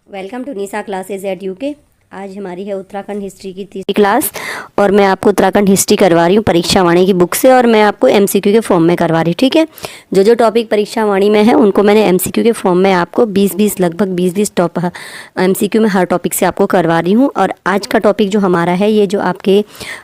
Welcome to Nisha classes at UK. आज हमारी है उत्तराखंड हिस्ट्री की तीसरी क्लास और मैं आपको उत्तराखंड हिस्ट्री करवा रही हूँ परीक्षा वाणी की बुक से और मैं आपको एमसीक्यू के फॉर्म में करवा रही हूँ। ठीक है, जो टॉपिक परीक्षा वाणी में है उनको मैंने एमसीक्यू के फॉर्म में आपको 20-20 लगभग 20-20 टॉप एमसीक्यू में हर टॉपिक से आपको करवा रही हूँ। और आज का टॉपिक जो हमारा है ये जो आपके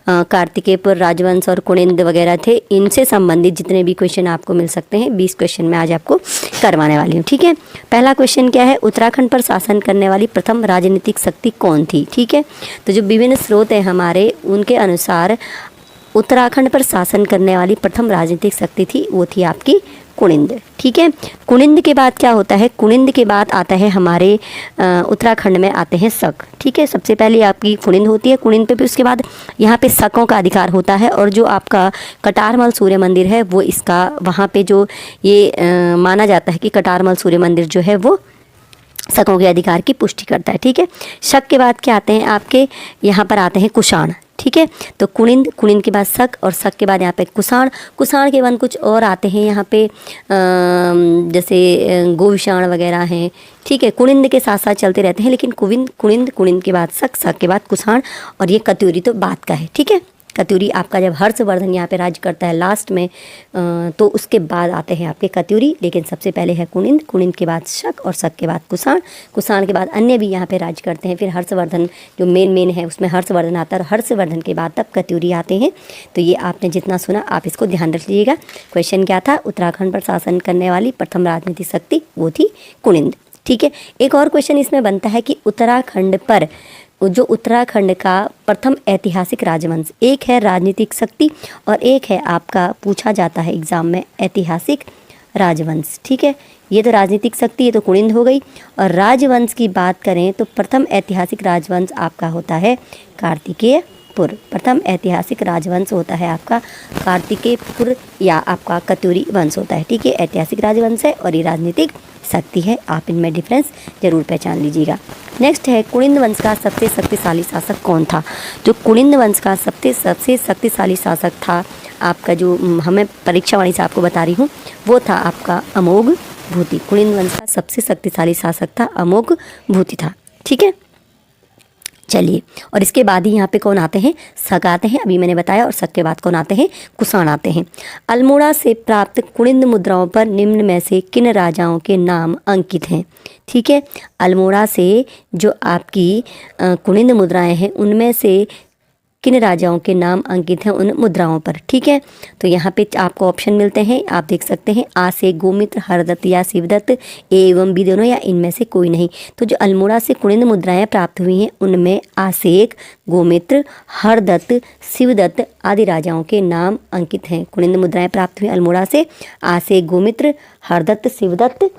कार्तिकेयपुर, राजवंश और कुनिंद वगैरह थे, इनसे संबंधित जितने भी क्वेश्चन आपको मिल सकते हैं 20 क्वेश्चन मैं आज आपको करवाने वाली हूँ। ठीक है, पहला क्वेश्चन क्या है, उत्तराखंड पर शासन करने वाली प्रथम राजनीतिक शक्ति कौन थी। ठीक है, तो जो विभिन्न स्रोत हैं हमारे उनके अनुसार उत्तराखंड पर शासन करने वाली प्रथम राजनीतिक शक्ति थी वो थी आपकी कुनिंद। ठीक है, कुनिंद के बाद क्या होता है, कुनिंद के बाद आता है हमारे उत्तराखंड में आते हैं शक। ठीक है, सबसे पहले आपकी कुनिंद होती है, कुनिंद पे फिर उसके बाद यहाँ पे शकों का अधिकार होता है। और जो आपका कटारमल सूर्य मंदिर है वो इसका वहाँ पे जो ये माना जाता है कि कटारमल सूर्य मंदिर जो है वो शकों के अधिकार की पुष्टि करता है। ठीक है, शक के बाद क्या आते हैं आपके यहाँ पर आते हैं कुषाण। ठीक है, तो कुनिंद, कुनिंद के बाद शक और शक के बाद यहाँ पे कुषाण, कुषाण के बाद कुछ और आते हैं यहाँ पे जैसे गोविषाण वगैरह हैं। ठीक है, कुनिंद के साथ साथ चलते रहते हैं, लेकिन कुनिंद के बाद शक, शक के बाद कुषाण और ये कत्यूरी तो बात का है। ठीक है, कत्यूरी आपका जब हर्षवर्धन यहाँ पे राज करता है लास्ट में तो उसके बाद आते हैं आपके कत्यूरी, लेकिन सबसे पहले है कुनिंद, कुनिंद के बाद शक और शक के बाद कुषाण, कुषाण के बाद अन्य भी यहाँ पे राज करते हैं। फिर हर्षवर्धन जो मेन है उसमें हर्षवर्धन आता है और हर्षवर्धन के बाद तब कत्यूरी आते हैं। तो ये आपने जितना सुना आप इसको ध्यान रख लीजिएगा। क्वेश्चन क्या था, उत्तराखंड पर शासन करने वाली प्रथम राजनीतिक शक्ति वो थी कुनिंद। ठीक है, एक और क्वेश्चन इसमें बनता है कि उत्तराखंड पर जो उत्तराखंड का प्रथम ऐतिहासिक राजवंश, एक है राजनीतिक शक्ति और एक है आपका पूछा जाता है एग्जाम में ऐतिहासिक राजवंश। ठीक है, ये तो राजनीतिक शक्ति, ये तो कुनिंद हो गई। और राजवंश की बात करें तो प्रथम ऐतिहासिक राजवंश आपका होता है कार्तिकेयपुर। प्रथम ऐतिहासिक राजवंश होता है आपका कार्तिकेयपुर या आपका कत्यूरी वंश होता है। ठीक है, ऐतिहासिक राजवंश है और ये राजनीतिक शक्ति है, आप इनमें डिफरेंस जरूर पहचान लीजिएगा। नेक्स्ट है कुनिंद वंश का सबसे शक्तिशाली शासक कौन था। जो कुनिंद वंश का सबसे शक्तिशाली शासक था आपका, जो हमें परीक्षा वाणी से आपको बता रही हूँ, वो था आपका अमोघ भूति। कुनिंद वंश का सबसे शक्तिशाली शासक था अमोघ भूति था। ठीक है, चलिए, और इसके बाद ही यहाँ पे कौन आते हैं, शक आते हैं, अभी मैंने बताया। और शक के बाद कौन आते हैं, कुषाण आते हैं। अल्मोड़ा से प्राप्त कुनिंद मुद्राओं पर निम्न में से किन राजाओं के नाम अंकित हैं। ठीक है, अल्मोड़ा से जो आपकी कुनिंद मुद्राएं हैं उनमें से किन राजाओं के नाम अंकित हैं उन मुद्राओं पर। ठीक है, तो यहाँ पे आपको ऑप्शन मिलते हैं, आप देख सकते हैं, आ से गोमित्र, हरदत्त या शिवदत्त, ए एवं बी दोनों या इनमें से कोई नहीं। तो जो अल्मोड़ा से कुनिंद मुद्राएं प्राप्त हुई हैं उनमें आसेक, गोमित्र, हरदत्त, शिवदत्त आदि राजाओं के नाम अंकित हैं। कुनिंद मुद्राएं प्राप्त हुई अल्मोड़ा से आसेक, गोमित्र, हरदत्त, शिवदत्त,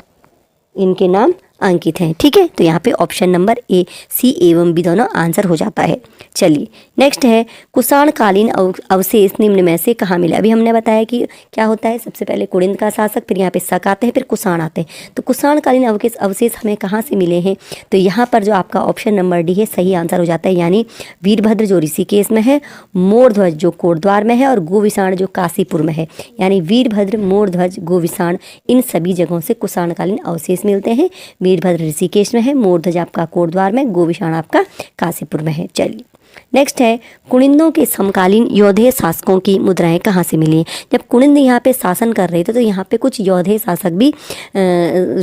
इनके नाम अंकित हैं। ठीक है, तो यहाँ पे ऑप्शन नंबर ए, सी एवं बी दोनों आंसर हो जाता है। चलिए, नेक्स्ट है कुषाण कालीन अवशेष निम्न में से कहाँ मिले। अभी हमने बताया कि क्या होता है, सबसे पहले कुनिंद का शासक, फिर यहाँ पे शक आते हैं, फिर कुषाण आते हैं। तो कुषाण कालीन अवशेष हमें कहाँ से मिले हैं, तो यहाँ पर जो आपका ऑप्शन नंबर डी है सही आंसर हो जाता है। यानी वीरभद्र जो ऋषिकेश में है, मोरध्वज जो कोटद्वार में है और गोविषाण जो काशीपुर में है। यानी वीरभद्र, मोरध्वज, गोविषाण इन सभी जगहों से कुषाण कालीन अवशेष मिलते हैं। वीरभद्र ऋषिकेश में है, मोरध्वज आपका कोटद्वार में, गोविषाण आपका काशीपुर में है। चलिए, नेक्स्ट है कुनिंदों के समकालीन योधेय शासकों की मुद्राएं कहाँ से मिली। जब कुनिंद यहाँ पे शासन कर रहे थे तो यहाँ पे कुछ योधेय शासक भी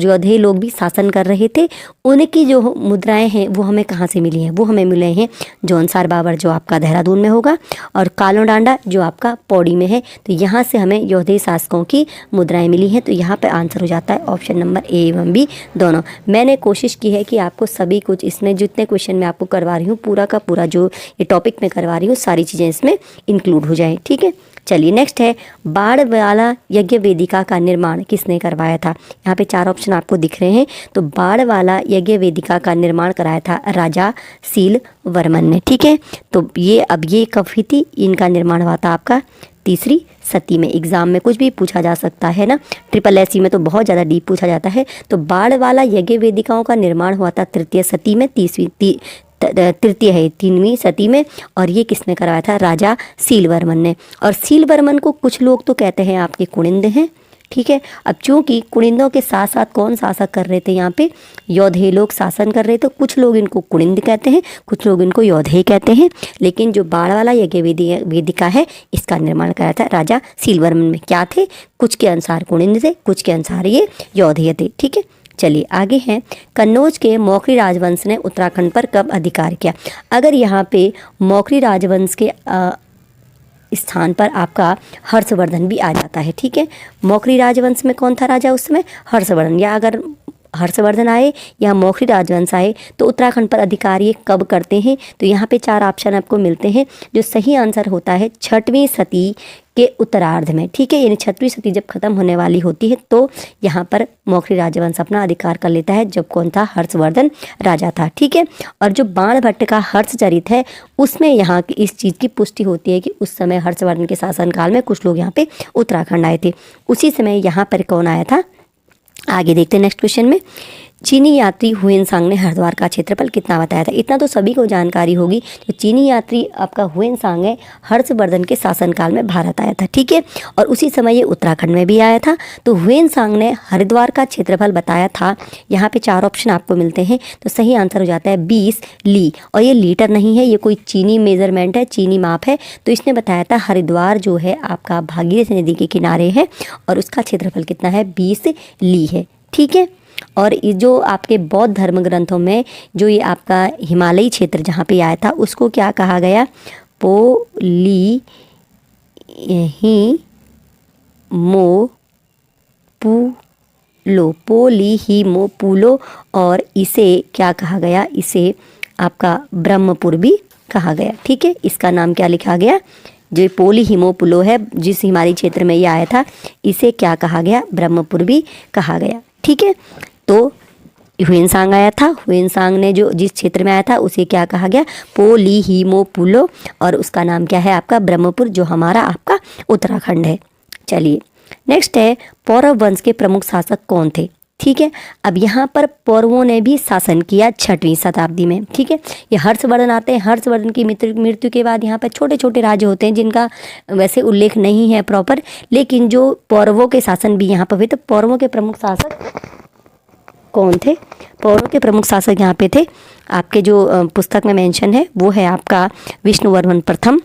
योधेय लोग भी शासन कर रहे थे, उनकी जो मुद्राएं हैं वो हमें कहाँ से मिली हैं, वो हमें मिले हैं जौनसार बाबर जो आपका देहरादून में होगा और कालो डांडा जो आपका पौड़ी में है। तो यहाँ से हमें योधेय शासकों की मुद्राएं मिली हैं। तो यहाँ पर आंसर हो जाता है ऑप्शन नंबर ए एवं बी दोनों। मैंने कोशिश की है कि आपको सभी कुछ इसमें जितने क्वेश्चन मैं आपको करवा रही हूँ पूरा का पूरा जो ये टॉपिक में करवा रही हूँ सारी चीज़ें इसमें इंक्लूड हो जाए। ठीक है, चलिए, नेक्स्ट है बाढ़ वाला यज्ञ वेदिका का निर्माण किसने करवाया था। यहाँ पे 4 ऑप्शन आपको दिख रहे हैं। तो बाढ़ वाला यज्ञ वेदिका का निर्माण कराया था राजा सील वर्मन ने। ठीक है, तो ये कब हुई थी, इनका निर्माण हुआ था आपका तीसरी सती में। एग्जाम में कुछ भी पूछा जा सकता है ना, ट्रिपल एस में तो बहुत ज़्यादा डीप पूछा जाता है। तो बाढ़ वाला यज्ञ वेदिकाओं का निर्माण हुआ था तृतीय सती में, तृतीय है 3वीं सदी में। और ये किसने करवाया था, राजा सीलवर्मन ने। और सीलवर्मन को कुछ लोग तो कहते हैं आपके कुनिंद हैं, ठीक है। अब चूंकि कुनिंदों के साथ साथ कौन शासक कर रहे थे, यहाँ पे योधे लोग शासन कर रहे थे। कुछ लोग इनको कुनिंद कहते हैं, कुछ लोग इनको योधे कहते हैं। लेकिन जो बाणवाला यज्ञ वेदिका है, इसका निर्माण कराया था राजा सीलवर्मन में। क्या थे? कुछ के अनुसार कुनिंद थे, कुछ के अनुसार ये योधेय थे। ठीक है, चलिए आगे हैं। कन्नौज के मौखरी राजवंश ने उत्तराखंड पर कब अधिकार किया? अगर यहाँ पे मौखरी राजवंश के स्थान पर आपका हर्षवर्धन भी आ जाता है। ठीक है, मौखरी राजवंश में कौन था राजा उस समय? हर्षवर्धन। या अगर हर्षवर्धन आए या मौखरी राजवंश आए तो उत्तराखंड पर अधिकार ये कब करते हैं? तो यहाँ पे 4 ऑप्शन आपको मिलते हैं। जो सही आंसर होता है 6वीं सदी के उत्तरार्ध में। ठीक है, यानी 6वीं सदी जब खत्म होने वाली होती है तो यहाँ पर मौखरी राजवंश अपना अधिकार कर लेता है, जब कौन था? हर्षवर्धन राजा था। ठीक है, और जो बाणभट्ट का हर्षचरित है उसमें यहाँ की इस चीज़ की पुष्टि होती है कि उस समय हर्षवर्धन के शासनकाल में कुछ लोग यहाँ पे उत्तराखंड आए थे। उसी समय यहाँ पर कौन आया था? आगे देखते हैं नेक्स्ट क्वेश्चन में। चीनी यात्री हुएनसांग ने हरिद्वार का क्षेत्रफल कितना बताया था? इतना तो सभी को जानकारी होगी। जो चीनी यात्री आपका हुएनसांग है, हर्षवर्धन के शासनकाल में भारत आया था। ठीक है, और उसी समय ये उत्तराखंड में भी आया था। तो हुएनसांग ने हरिद्वार का क्षेत्रफल बताया था। यहाँ पे 4 ऑप्शन आपको मिलते हैं। तो सही आंसर हो जाता है 20 ली। और ये लीटर नहीं है, ये कोई चीनी मेजरमेंट है, चीनी माप है। तो इसने बताया था हरिद्वार जो है आपका भागीरथी नदी के किनारे है और उसका क्षेत्रफल कितना है? 20 ली है। ठीक है, और ये जो आपके बौद्ध धर्म ग्रंथों में जो ये आपका हिमालयी क्षेत्र जहाँ पे आया था उसको क्या कहा गया? पोली ही मो पुलो, पोली ही मो पुलो। और इसे क्या कहा गया? इसे आपका ब्रह्मपुर भी कहा गया। ठीक है, इसका नाम क्या लिखा गया? जो पोली हिमोपुलो है, जिस हिमालयी क्षेत्र में ये आया था, इसे क्या कहा गया? ब्रह्मपुर भी कहा गया। ठीक है, तो हुएनसांग आया था, हुएनसांग ने जो जिस क्षेत्र में आया था उसे क्या कहा गया? पोली हिमोपुलो। और उसका नाम क्या है? आपका ब्रह्मपुर, जो हमारा आपका उत्तराखंड है। चलिए नेक्स्ट है, पौरव वंश के प्रमुख शासक कौन थे? ठीक है, अब यहाँ पर पौरवों ने भी शासन किया 6वीं शताब्दी में। ठीक है, ये हर्षवर्धन आते हैं। हर्षवर्धन की मृत्यु के बाद यहाँ पर छोटे छोटे राज्य होते हैं जिनका वैसे उल्लेख नहीं है प्रॉपर, लेकिन जो पौरवों के शासन भी यहाँ पर हुए। तो पौरवों के प्रमुख शासक कौन थे? पौरवों के प्रमुख शासक यहाँ पे थे, आपके जो पुस्तक में मेंशन है वो है आपका विष्णुवर्मन प्रथम,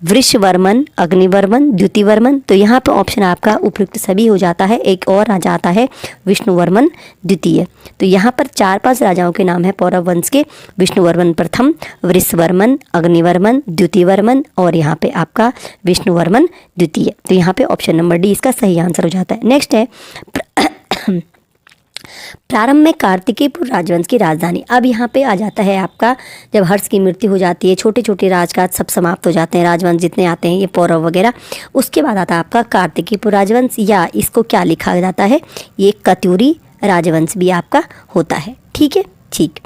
वृषवर्मन, अग्निवर्मन, द्युतिवर्मन। तो यहाँ पर ऑप्शन आपका उपयुक्त सभी हो जाता है। एक और राजा आता है विष्णुवर्मन द्वितीय। तो यहाँ पर 4-5 राजाओं के नाम है पौरव वंश के। विष्णुवर्मन प्रथम, वृषवर्मन, अग्निवर्मन, द्युतिवर्मन और यहाँ पे आपका विष्णुवर्मन द्वितीय। तो यहाँ पे ऑप्शन नंबर डी इसका सही आंसर हो जाता है। नेक्स्ट है प्रारंभ में कार्तिकेयपुर राजवंश की राजधानी। अब यहाँ पे आ जाता है आपका, जब हर्ष की मृत्यु हो जाती है, छोटे छोटे राजकाज सब समाप्त हो जाते हैं, राजवंश जितने आते हैं ये पौरव वगैरह, उसके बाद आता है आपका कार्तिकेयपुर राजवंश, या इसको क्या लिखा जाता है? ये कत्यूरी राजवंश भी आपका होता है। ठीक है, ठीक।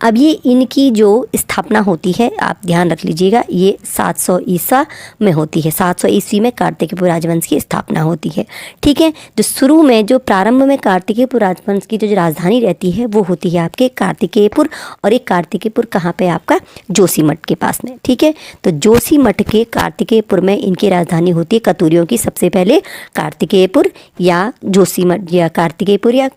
अब ये इनकी जो स्थापना होती है, आप ध्यान रख लीजिएगा, ये 700 ईसा में होती है। 700 ईस्वी में कार्तिकेयपुर राजवंश की स्थापना होती है। ठीक है, जो शुरू में जो प्रारंभ में कार्तिकेयपुर राजवंश की जो राजधानी रहती है वो होती है आपके कार्तिकेयपुर। और एक कार्तिकेयपुर कहाँ पे? आपका जोशीमठ के पास में। ठीक है, तो जोशीमठ के कार्तिकेयपुर में इनकी राजधानी होती है कतूरियों की। सबसे पहले कार्तिकेयपुर या जोशीमठ या कार्तिकेयपुर या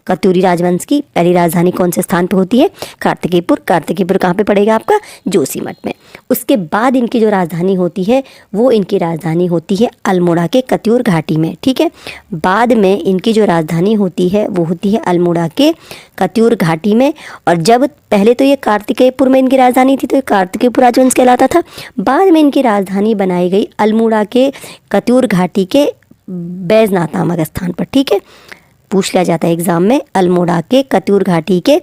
कत्यूरी राजवंश की पहली राजधानी कौन से स्थान पे होती है? कार्तिकेयपुर। कार्तिकेयपुर कहाँ पे पड़ेगा? आपका जोशीमठ में। उसके बाद इनकी जो राजधानी होती है वो इनकी राजधानी होती है अल्मोड़ा के कत्यूर घाटी में। ठीक है, बाद में इनकी जो राजधानी होती है वो होती है अल्मोड़ा के कत्यूर घाटी में। और जब पहले तो ये कार्तिकेयपुर में इनकी राजधानी थी तो ये कार्तिकेयपुर राजवंश कहलाता था। बाद में इनकी राजधानी बनाई गई अल्मोड़ा के कत्यूर घाटी के बैजनाथ नामक स्थान पर। ठीक है, पूछ लिया जाता है एग्जाम में, अल्मोड़ा के कत्यूर घाटी के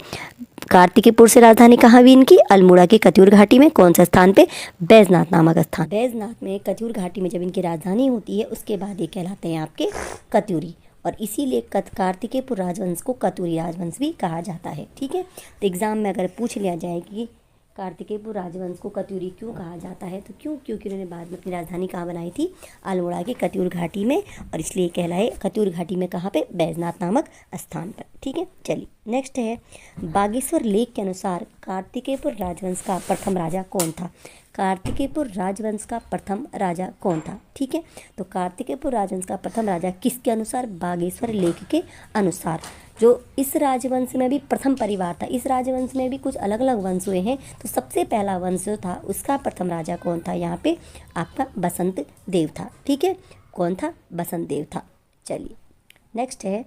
कार्तिकेयपुर से राजधानी कहाँ हुई इनकी? अल्मोड़ा के कत्यूर घाटी में। कौन सा स्थान पे? बैजनाथ नामक स्थान। बैजनाथ में कत्यूर घाटी में जब इनकी राजधानी होती है उसके बाद ये कहलाते हैं आपके कत्यूरी। और इसीलिए कार्तिकेयपुर राजवंश को कत्यूरी राजवंश भी कहा जाता है। ठीक है, तो एग्जाम में अगर पूछ लिया जाए कि कार्तिकेयपुर राजवंश को कत्यूरी क्यों कहा जाता है? तो क्योंकि उन्होंने बाद में अपनी राजधानी कहाँ बनाई थी? अल्मोड़ा के कत्यूर घाटी में, और इसलिए कहलाए कत्यूर घाटी में कहाँ पे? बैजनाथ नामक स्थान पर। ठीक है, चलिए नेक्स्ट है, बागेश्वर लेख के अनुसार कार्तिकेयपुर राजवंश का प्रथम राजा कौन था? कार्तिकेयपुर राजवंश का प्रथम राजा कौन था? ठीक है, तो कार्तिकेयपुर राजवंश का प्रथम राजा किसके अनुसार? बागेश्वर लेख के अनुसार। जो इस राजवंश में भी प्रथम परिवार था, इस राजवंश में भी कुछ अलग अलग वंश हुए हैं, तो सबसे पहला वंश जो था उसका प्रथम राजा कौन था? यहाँ पे आपका बसंत देव था। ठीक है, कौन था? बसंत देव था। चलिए नेक्स्ट है,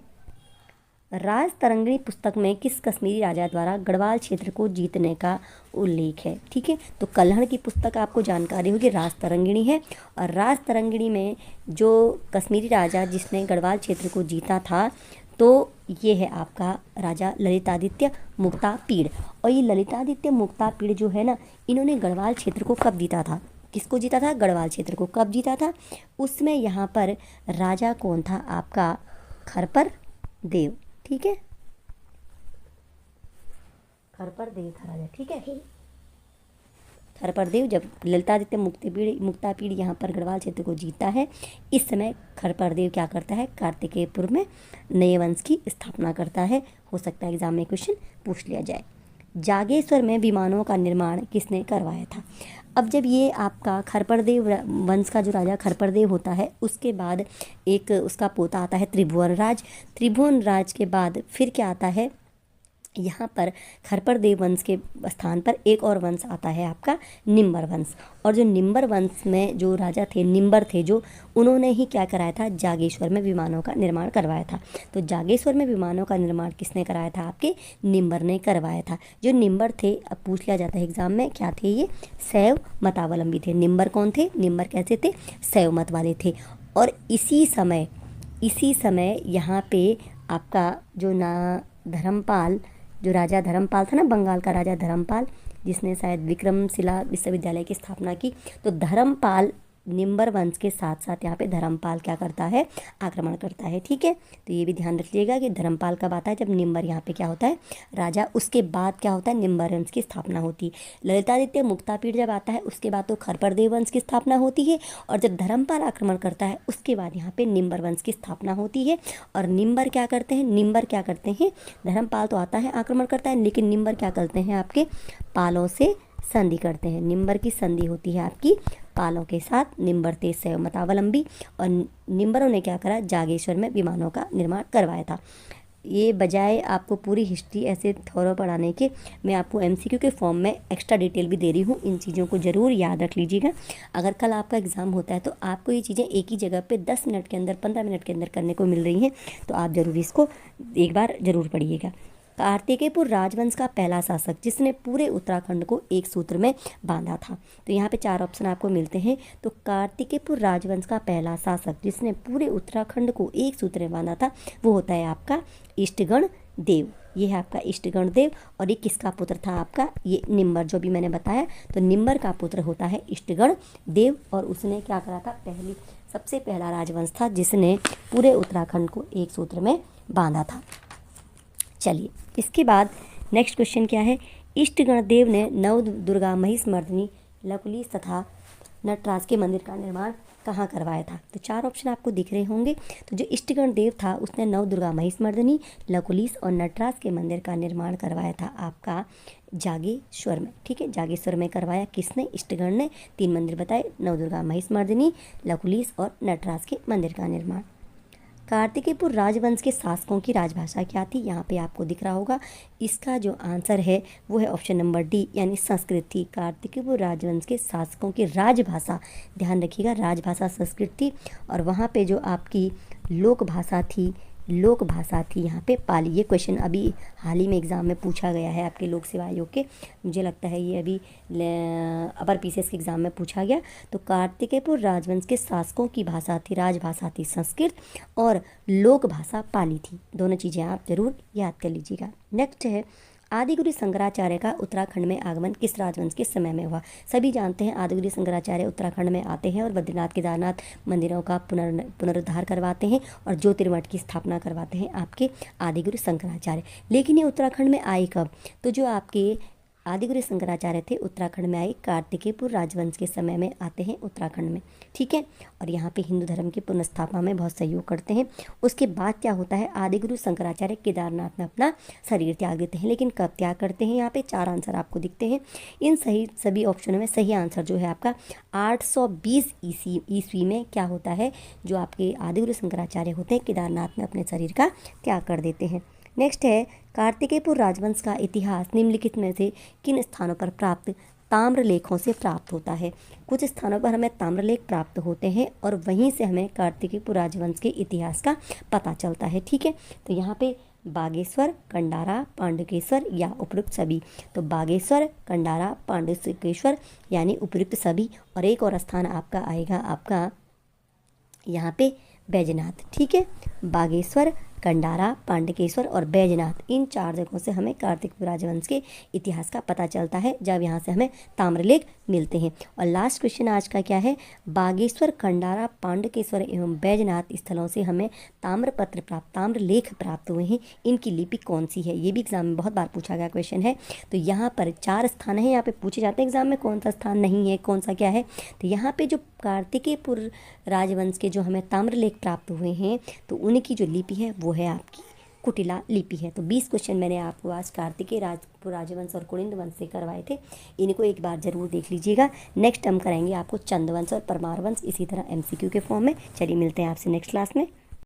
राज तरंगिणी पुस्तक में किस कश्मीरी राजा द्वारा गढ़वाल क्षेत्र को जीतने का उल्लेख है? ठीक है, तो कल्हड़ की पुस्तक आपको जानकारी होगी, राज तरंगिणी है, और राज तरंगिणी में जो कश्मीरी राजा जिसने गढ़वाल क्षेत्र को जीता था, तो ये है आपका राजा ललितादित्य मुक्तापीड़। और ये ललितादित्य मुक्तापीड़ जो है ना, इन्होंने गढ़वाल क्षेत्र को कब जीता था? किसको जीता था? गढ़वाल क्षेत्र को कब जीता था? उसमें यहाँ पर राजा कौन था? आपका खरपर देव। ठीक है, खरपर देव था राजा। ठीक है, खरपर देव जब ललितादित्य मुक्तापीड़ यहाँ पर गढ़वाल क्षेत्र को जीता है, इस समय खरपर देव क्या करता है? कार्तिकेयपुर में नए वंश की स्थापना करता है। हो सकता है एग्जाम में क्वेश्चन पूछ लिया जाए। जागेश्वर में विमानों का निर्माण किसने करवाया था? अब जब ये आपका खरपरदेव वंश का जो राजा खरपरदेव होता है, उसके बाद एक उसका पोता आता है त्रिभुवन राज। त्रिभुवन राज के बाद फिर क्या आता है? यहाँ पर खरपरदेव वंश के स्थान पर एक और वंश आता है आपका निम्बर वंश। और जो निम्बर वंश में जो राजा थे, निम्बर थे जो, उन्होंने ही क्या कराया था? जागेश्वर में विमानों का निर्माण करवाया था। तो जागेश्वर में विमानों का निर्माण किसने कराया था? आपके निम्बर ने करवाया था। जो निम्बर थे, अब पूछ लिया जाता है एग्जाम में, क्या थे ये? शैव मतावलंबी थे। निम्बर कौन थे? निम्बर कैसे थे? शैव मत वाले थे। और इसी समय यहाँ पे आपका जो ना धर्मपाल, जो राजा धर्मपाल था ना, बंगाल का राजा धर्मपाल, जिसने शायद विक्रमशिला विश्वविद्यालय की स्थापना की, तो धर्मपाल निम्बर वंश के साथ साथ यहाँ पे धर्मपाल क्या करता है? आक्रमण करता है। ठीक है, तो ये भी ध्यान रखिएगा कि धर्मपाल कब आता है? जब निम्बर यहाँ पे क्या होता है? राजा। उसके बाद क्या होता है? निम्बर वंश की स्थापना होती है। ललितादित्य मुक्तापीड़ जब आता है, उसके बाद तो खरपरदेव वंश की स्थापना होती है, और जब धर्मपाल आक्रमण करता है उसके बाद यहाँ पे निम्बर वंश की स्थापना होती है। और निम्बर क्या करते हैं? धर्मपाल तो आता है, आक्रमण करता है, लेकिन निम्बर क्या करते हैं? आपके पालों से संधि करते हैं। निम्बर की संधि होती है आपकी पालों के साथ। निम्बर थे शैव मतावलंबी, और निम्बरों ने क्या करा? जागेश्वर में विमानों का निर्माण करवाया था। ये बजाय आपको पूरी हिस्ट्री ऐसे थोड़ा पढ़ाने के, मैं आपको एमसीक्यू के फॉर्म में एक्स्ट्रा डिटेल भी दे रही हूँ। इन चीज़ों को ज़रूर याद रख लीजिएगा। अगर कल आपका एग्ज़ाम होता है तो आपको ये चीज़ें एक ही जगह पे 10 मिनट के अंदर, 15 मिनट के अंदर करने को मिल रही हैं, तो आप ज़रूर इसको एक बार ज़रूर पढ़िएगा। कार्तिकेयपुर राजवंश का पहला शासक जिसने पूरे उत्तराखंड को एक सूत्र में बांधा था, तो यहाँ पे 4 ऑप्शन आपको मिलते हैं। तो कार्तिकेयपुर राजवंश का पहला शासक जिसने पूरे उत्तराखंड को एक सूत्र में बांधा था, वो होता है आपका इष्टगण देव। ये है आपका इष्टगण देव। और ये किसका पुत्र था? आपका ये निम्बर, जो भी मैंने बताया, तो निम्बर का पुत्र होता है इष्टगण देव। और उसने क्या करा था? सबसे पहला राजवंश था जिसने पूरे उत्तराखंड को एक सूत्र में बांधा था। चलिए इसके बाद नेक्स्ट क्वेश्चन क्या है? इष्टगण देव ने नव दुर्गा महिषमर्दिनी, लकुलिश तथा नटराज के मंदिर का निर्माण कहाँ करवाया था? तो 4 ऑप्शन आपको दिख रहे होंगे। तो जो इष्टगण देव था उसने नव दुर्गा महिषमर्दिनी, लकुलिश और नटराज के मंदिर का निर्माण करवाया था आपका जागेश्वर में। ठीक है, जागेश्वर में करवाया किसने? इष्टगण ने। 3 मंदिर बताए, नव दुर्गा महिषमर्दिनी, लकुलिश और नटराज के मंदिर का निर्माण। कार्तिकेयपुर राजवंश के शासकों की राजभाषा क्या थी? यहाँ पे आपको दिख रहा होगा। इसका जो आंसर है वो है ऑप्शन नंबर डी, यानी संस्कृत थी। कार्तिकेयपुर राजवंश के शासकों की राजभाषा, ध्यान रखिएगा, राजभाषा संस्कृत थी। और वहाँ पे जो आपकी लोक भाषा थी यहाँ पे पाली। ये क्वेश्चन अभी हाल ही में एग्ज़ाम में पूछा गया है आपके लोक सेवा आयोग के, मुझे लगता है ये अभी अपर पीसीएस के एग्ज़ाम में पूछा गया। तो कार्तिकेयपुर राजवंश के शासकों की भाषा थी, राजभाषा थी संस्कृत, और लोक भाषा पाली थी। दोनों चीज़ें आप जरूर याद कर लीजिएगा। नेक्स्ट है, आदिगुरु शंकराचार्य का उत्तराखंड में आगमन किस राजवंश के समय में हुआ? सभी जानते हैं आदिगुरु शंकराचार्य उत्तराखंड में आते हैं और बद्रीनाथ केदारनाथ मंदिरों का पुनरुद्धार करवाते हैं और ज्योतिर्मठ की स्थापना करवाते हैं आपके आदिगुरु शंकराचार्य। लेकिन ये उत्तराखंड में आए कब? तो जो आपके आदिगुरु शंकराचार्य थे उत्तराखंड में आए, कार्तिकेयपुर राजवंश के समय में आते हैं उत्तराखंड में, ठीक है। और यहाँ पे हिंदू धर्म की पुनर्स्थापना में बहुत सहयोग करते हैं। उसके बाद क्या होता है, आदिगुरु शंकराचार्य केदारनाथ में अपना शरीर त्याग देते हैं। लेकिन कब त्याग करते हैं, यहाँ पे 4 आंसर आपको दिखते हैं। इन सभी ऑप्शनों में सही आंसर जो है आपका 820 ईस्वी में क्या होता है, जो आपके आदिगुरु शंकराचार्य होते हैं केदारनाथ में अपने शरीर का त्याग कर देते हैं। नेक्स्ट है, कार्तिकेयपुर राजवंश का इतिहास निम्नलिखित में से किन स्थानों पर प्राप्त ताम्रलेखों से प्राप्त होता है। कुछ स्थानों पर हमें ताम्रलेख प्राप्त होते हैं और वहीं से हमें कार्तिकेयपुर राजवंश के इतिहास का पता चलता है, ठीक है। तो यहाँ पे बागेश्वर, कंडारा, पांडुकेश्वर या उपयुक्त सभी। तो बागेश्वर, कंडारा, पांडुकेश्वर यानी उपयुक्त सभी। और एक और स्थान आपका आएगा आपका यहाँ पे बैजनाथ, ठीक है। बागेश्वर, कंडारा, पांडुकेश्वर और बैजनाथ, इन 4 जगहों से हमें कार्तिकेयपुर राजवंश के इतिहास का पता चलता है, जब यहाँ से हमें ताम्रलेख मिलते हैं। और लास्ट क्वेश्चन आज का क्या है, बागेश्वर, कंडारा, पांडुकेश्वर एवं बैजनाथ स्थलों से हमें ताम्रलेख प्राप्त हुए हैं, इनकी लिपि कौन सी है। ये भी एग्जाम में बहुत बार पूछा गया क्वेश्चन है। तो यहाँ पर 4 स्थान है, यहाँ पे पूछे जाते हैं एग्जाम में, कौन सा स्थान नहीं है, कौन सा क्या है। तो यहाँ पे जो कार्तिकेयपुर राजवंश के जो हमें ताम्रलेख प्राप्त हुए हैं, तो उनकी जो लिपि है वो है आपकी कुटिला लिपि है। तो 20 क्वेश्चन मैंने आपको आज कार्तिकेय राजवंश और कुनिंद वंश से करवाए थे, इनको एक बार जरूर देख लीजिएगा। नेक्स्ट हम कराएंगे आपको चंद वंश और परमार वंश, इसी तरह MCQ के फॉर्म में। चलिए मिलते हैं आपसे नेक्स्ट क्लास में।